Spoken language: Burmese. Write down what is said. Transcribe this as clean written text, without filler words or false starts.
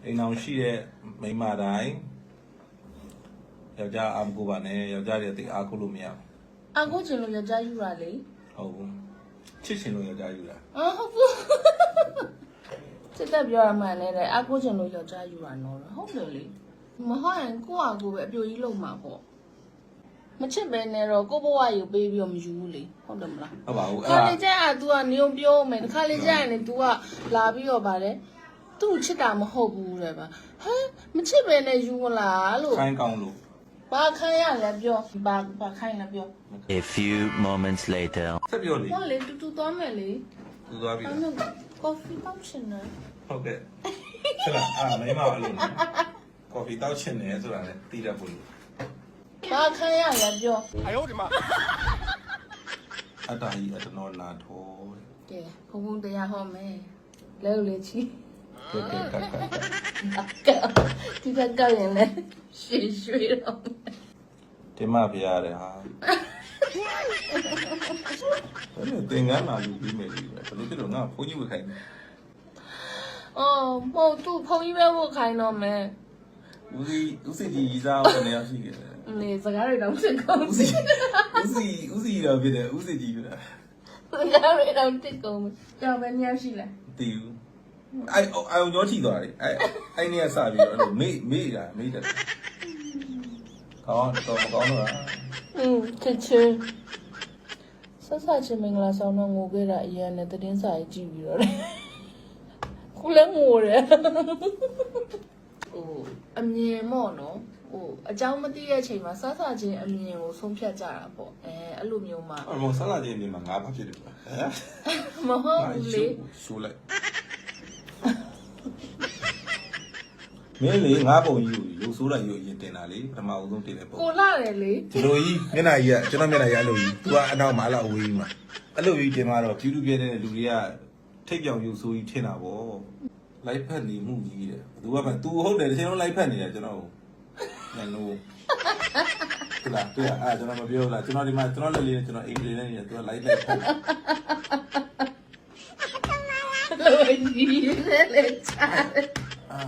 အိမ်အောင်ရှိတဲ့မိန်းမတိုင်းယောက်ျားအာမကိုပါနဲ့ယောက်ျားတွေတိတ်အားကိုလို့မရဘူး အာကိုချင်လို့ယောက်ျားယူတာလေ ဟုတ်ဘူးချစ်ချင်လို့ယောက်ျားယူတာ ဟုတ်ဘူးစစ်တပ်ပြောရမှန်နဲ့အာကိုချင်လို့ယောက်ျားယူတာနော်ဟုတ်တယ်လေမဟုတ်ရင်ကိုယ့်အကိုပဲအပြိုကြီးလုံးမှာပေါ့မချစ်ပဲနဲ့တော့ကိုဘဝယူပေးပြီးတော့မယူဘူးလေဟုတ်တယ်မလား ဟုတ်ပါဘူး ခါလေးကျရင် तू ကနေုံပြောမယ်ခါလေးကျရင် तू ကလာပြီးတော့ဗါတယ်သူ့ချစ်တာမဟုတ်ဘူးတဲ့ဗျဟမ်မချစ်ပဲနဲ့ယူမလားလို့ ခိုင်းကောင်းလို့ ဘာခိုင်းရလဲပြောဘာခိုင်းလဲပြော A few moments later. ဆက်ပြောလေ ဟောလေတူသွားမယ်လေ သူသွားပြီ အဲ့တော့ကော်ဖီတောက်ချင်တယ် ဟုတ်ကဲ့ဆက်လာမိန်းမအဲ့လိုကော်ဖီတောက်ချင်တယ်ဆိုတာလည်းသိတတ်ဖို့လို့ ဘာခိုင်းရလဲပြော အတ္တကြီးအတ္တနောနာထော ကဲဘုံဘုံတရားဟောမယ်လဲလို့လေချီ ကဲကဲကဲကဲ ဒီကကောက်ရင်လဲရွှေရွှေတော့ တင်မဖရတယ်ဟာအဲ့ဒါသင်္ကန်းလာလူပြီးမယ်လေဘယ်လိုဖြစ်လို့ငါဘုန်းကြီးဝခိုင်းနေ အော်မို့သူ့ဖုံကြီးပဲဝတ်ခိုင်းတော့မယ် ဦးစီကြီးရီစားဘယ်နေရာရှိခဲ့လဲ နေစကားတွေတော့စစ်ကုန် ဦးစီတော့ဖြစ်တယ်ဦးစီကြီးဖြစ်တာ စကားတွေတော့တစ်ကုန်ကြောင်ပဲညရှိလဲ တီးဦးအဲ့အောင်ကြောထိသွားတယ်အဲ့နေရာစပြီးတော့အဲ့လိုမေ့တယ်ကောင်းတော့မကောင်းတော့လား ချစ်ချင်းဆက်ဆက်ချင်းမင်္ဂလာဆောင်တော့ငိုခဲ့တာအရင်နဲ့သတင်းစာကြီးကြည့်ပြီးတော့လေခုလည်းငိုတယ်ဟိုအမြင်မော့နော်ဟိုအเจ้าမသိတဲ့အချိန်မှာဆက်ဆက်ချင်းအမြင်ကိုဆုံးဖြတ်ကြတာပေါ့အဲ့လိုမျိုးမှာ အမေဆလာချင်းနေမှာငါဘာဖြစ်တယ်ဟမ် မဟုတ်ဘူးလေ ဆိုလိုက်မင်းလေငါပုံကြီးကိုရုပ်ဆိုးတာရုပ်ရင်တင်တာလေပထမအဆုံးတင်တဲ့ပုံ ကိုလာတယ်လေ ဒီလိုကြီးမျက်နှာကြီးကကျွန်တော်မျက်နှာကြီးအဲ့လိုကြီး तू ကအနောက်မှာအဲ့လိုအဝေးကြီးမှာအဲ့လိုကြီးတင်မှာတော့ဖြူးဖြူးပြဲတဲ့လူတွေကထိတ်ပြောင်ရုပ်ဆိုးကြီးထင်တာပေါ့လိုက်ဖက်နေမှုကြီးတဲ့ तू ကမှ तू ဟုတ်တယ်တစ်ချိန်လုံးလိုက်ဖက်နေတယ်ကျွန်တော်ညလို့ဒီလားတွေ့အဲ့ကျွန်တော်မပြောလားကျွန်တော်ဒီမှာကျွန်တော်လက်လေးနဲ့ကျွန်တော်အိမ်လေးနဲ့နေတယ် तू ကလိုက်ဖက် လိုကြီးလေချာ အာ